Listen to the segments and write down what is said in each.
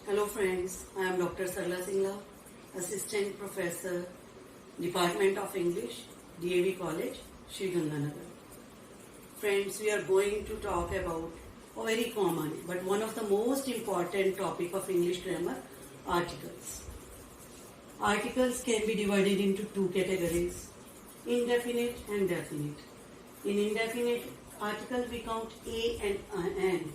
Hello friends, I am Dr. Sarla Singla, Assistant Professor, Department of English, DAV College, Sri Ganganagar. Friends, we are going to talk about a very common but one of the most important topic of English grammar, articles. Articles can be divided into two categories, indefinite and definite. In indefinite article we count a and an.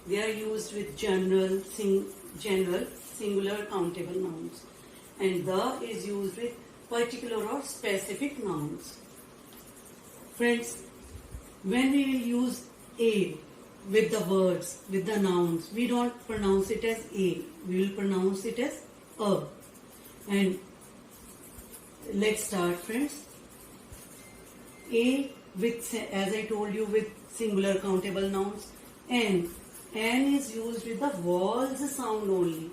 They are used with general, singular, countable nouns, and the is used with particular or specific nouns. Friends, when we will use a with the words, with the nouns, we don't pronounce it as a, we will pronounce it as a. And let's start, friends. A with, as I told you, with singular countable nouns, and N is used with the vowels sound only.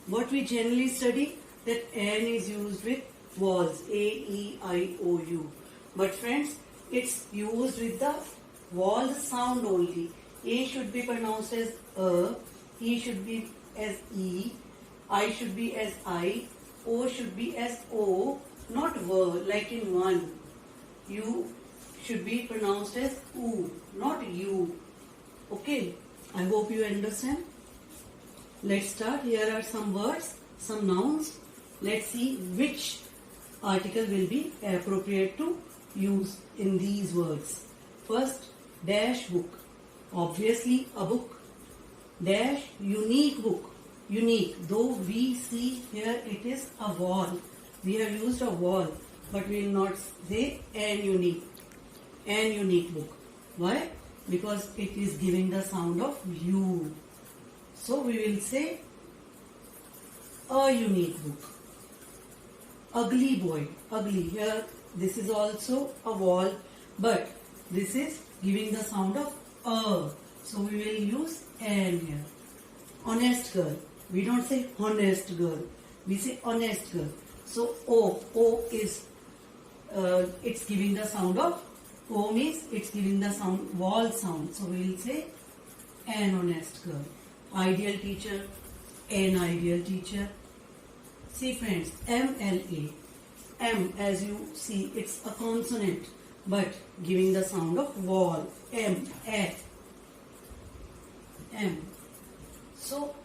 What we generally study, that N is used with vowels, A, E, I, O, U. But friends, it's used with the vowel sound only. A should be pronounced as A, E should be as E, I should be as I, O should be as O, not V, like in one. U should be pronounced as U, not U. Okay? I hope you understand. Let's start. Here are some words, some nouns. Let's see which article will be appropriate to use in these words. First, dash book. Obviously a book. Dash unique book. Unique. Though we see here it is a wall. We have used a wall, but we will not say an unique. An unique book. Why? Because it is giving the sound of U. So we will say a unique book. Ugly boy. Ugly. Here this is also a vowel, but this is giving the sound of a. So we will use an here. Honest girl. We don't say honest girl. We say honest girl. So O is it's giving the sound of O means it's giving the sound, vowel sound. So we will say an honest girl. Ideal teacher, an ideal teacher. See friends, MLA. M, as you see, it's a consonant, but giving the sound of vowel. M, A. M. So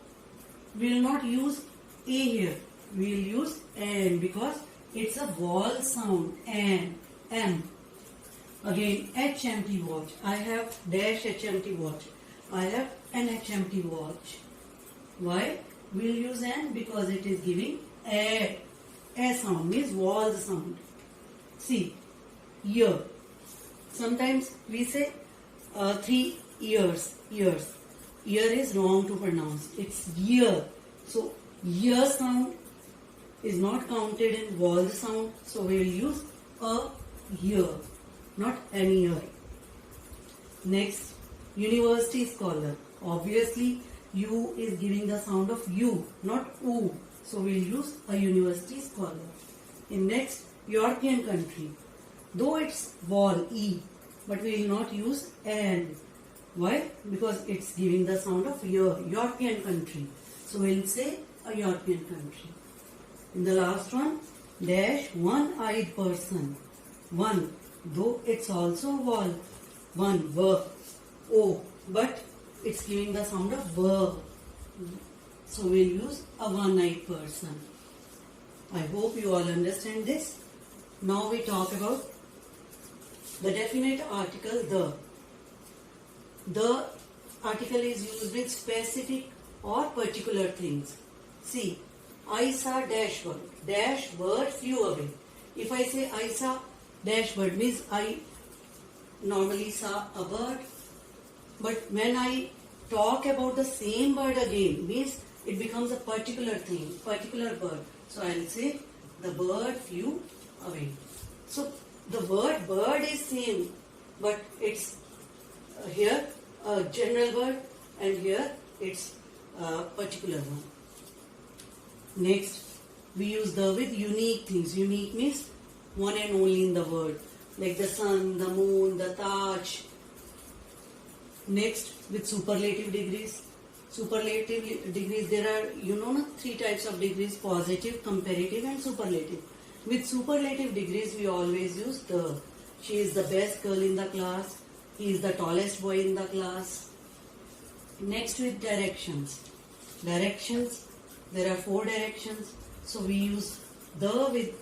we will not use A here. We will use N because it's a vowel sound. N, M. Again, HMT watch. I have dash HMT watch. I have an HMT watch. Why? We'll use an because it is giving a sound, means vowel sound. See, year. Sometimes we say 3 years. Year is wrong to pronounce. It's year. So, year sound is not counted in vowel sound. So, we will use a year. Not any year. Next, university scholar. Obviously, U is giving the sound of U, not U. So we will use a university scholar. In next, European country. Though it's vowel E, but we will not use an. Why? Because it's giving the sound of European country. So we will say a European country. In the last one, dash one-eyed person. One. Though it's also vowel, one, V, O, but it's giving the sound of V. So we'll use a one-eyed person. I hope you all understand this. Now we talk about the definite article the. The article is used with specific or particular things. See, I saw dash bird. Dash bird flew away. If I say I saw dash bird means I normally saw a bird, but when I talk about the same bird again means it becomes a particular thing, particular bird. So I will say the bird flew away. So the word bird is same, but it's here a general bird and here it's a particular one. Next, we use the with unique things. Unique means one and only in the world, like the sun, the moon, the Taj. Next, with superlative degrees. Superlative degrees, there are, three types of degrees: positive, comparative and superlative. With superlative degrees, we always use the. She is the best girl in the class. He is the tallest boy in the class. Next, with directions. Directions, there are 4 directions. So we use the with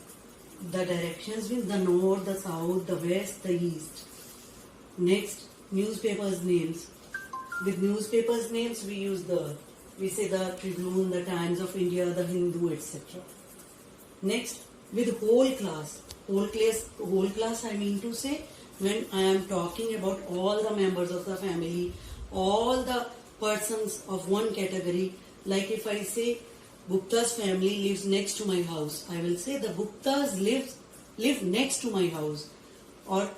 the directions with the north, the south, the west, the east. Next, newspapers names. With newspapers names, we say the Tribune, the Times of India, the Hindu, etc. Next, with whole class. Whole class, I mean to say, when I am talking about all the members of the family, all the persons of one category, like if I say Gupta's family lives next to my house, I will say the Guptas live next to my house. Or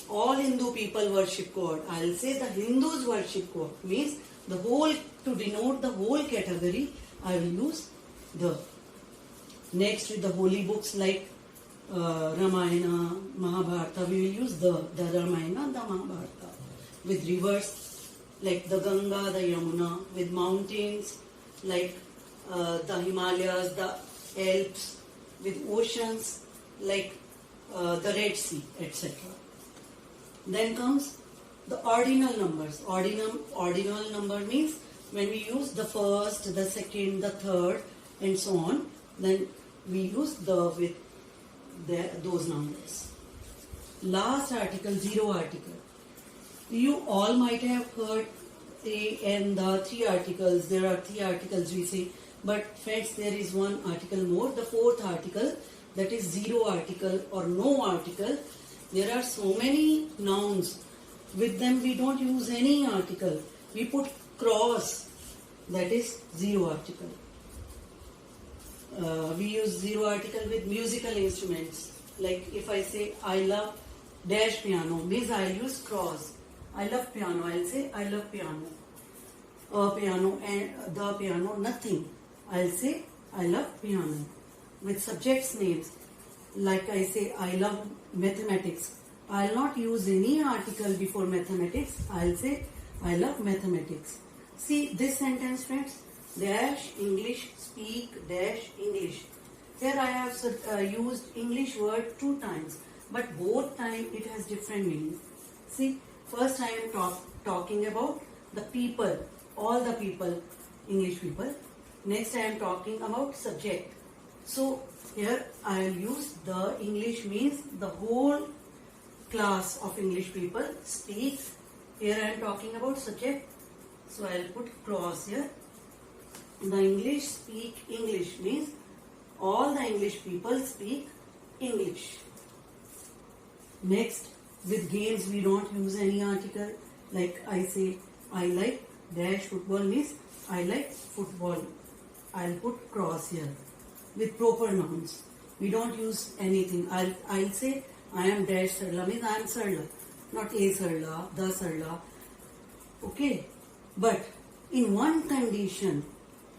all Hindu people worship God, I will say the Hindus worship God. Means the whole, to denote the whole category, I will use the. Next, with the holy books like Ramayana, Mahabharata, we will use the Ramayana, the Mahabharata. With rivers like the Ganga, the Yamuna. With mountains like the Himalayas, the Alps. With oceans like the Red Sea, etc. Then comes the ordinal numbers. Ordinal number means when we use the first, the second, the third, and so on, then we use the with those numbers. Last article, 0 article. You all might have heard and the 3 articles. There are 3 articles we say, but friends, there is one article more, the 4th article, that is 0 article or no article. There are so many nouns. With them we don't use any article. We put cross, that is 0 article. We use 0 article with musical instruments. Like if I say I love dash piano, means I'll use cross. I love piano, I'll say I love piano. Piano and the piano, nothing. I'll say I love piano. With subjects names, like I say I love mathematics, I'll not use any article before mathematics. I'll say I love mathematics. See this sentence, friends. Dash English, speak dash English. Here I have used English word 2 times, but both times it has different meaning. See, first I am talking about the people, all the people, English people. Next I am talking about subject. So here I will use the English means the whole class of English people speak. Here I am talking about subject. So I will put cross here. The English speak English means all the English people speak English. Next, with games we don't use any article. Like I say I like dash football means I like football. I'll put cross here. With proper nouns, we don't use anything. I'll say I am dash Sarla means I am Sarla, not a Sarla, the Sarla. Okay, but in one condition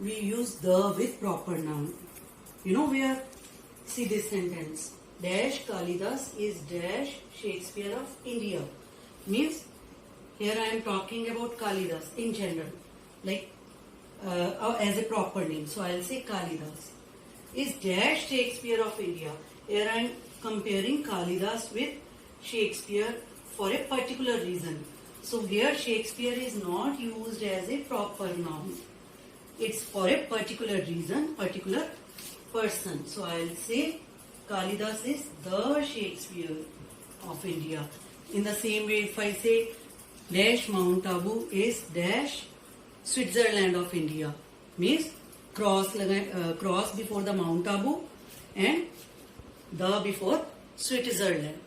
we use the with proper noun. You know where? See this sentence. Dash Kalidas is dash Shakespeare of India. Means here I am talking about Kalidas in general, like as a proper name. So I will say Kalidas is dash Shakespeare of India. Here I am comparing Kalidas with Shakespeare for a particular reason. So here Shakespeare is not used as a proper noun. It's for a particular reason, particular person. So I will say Kalidas is the Shakespeare of India. In the same way, if I say dash Mount Abu is dash Switzerland of India, means cross before the Mount Abu and the before Switzerland.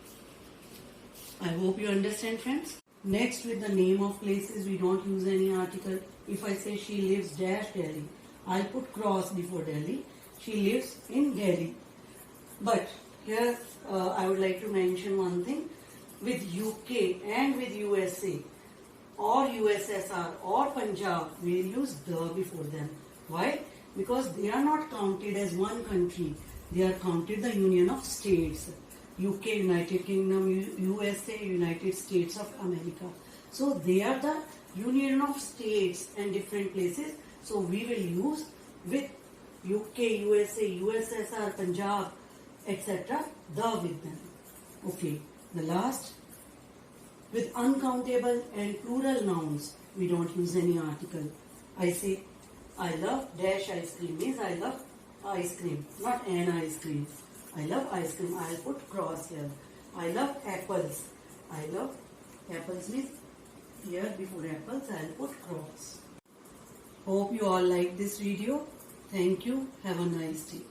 I hope you understand, friends. Next, with the name of places, we don't use any article. If I say she lives dash Delhi, I'll put cross before Delhi. She lives in Delhi. But here I would like to mention one thing. With UK and with USA or USSR or Punjab, we'll use the before them. Why? Because they are not counted as one country. They are counted the Union of States. UK, United Kingdom, USA, United States of America. So they are the union of states and different places. So we will use with UK, USA, USSR, Punjab, etc. the with them. Okay, the last, with uncountable and plural nouns, we don't use any article. I say, I love dash ice cream means I love ice cream, not an ice cream. I love ice cream, I'll put cross here. I love apples. I love apples means here before apples I'll put cross. Hope you all like this video. Thank you. Have a nice day.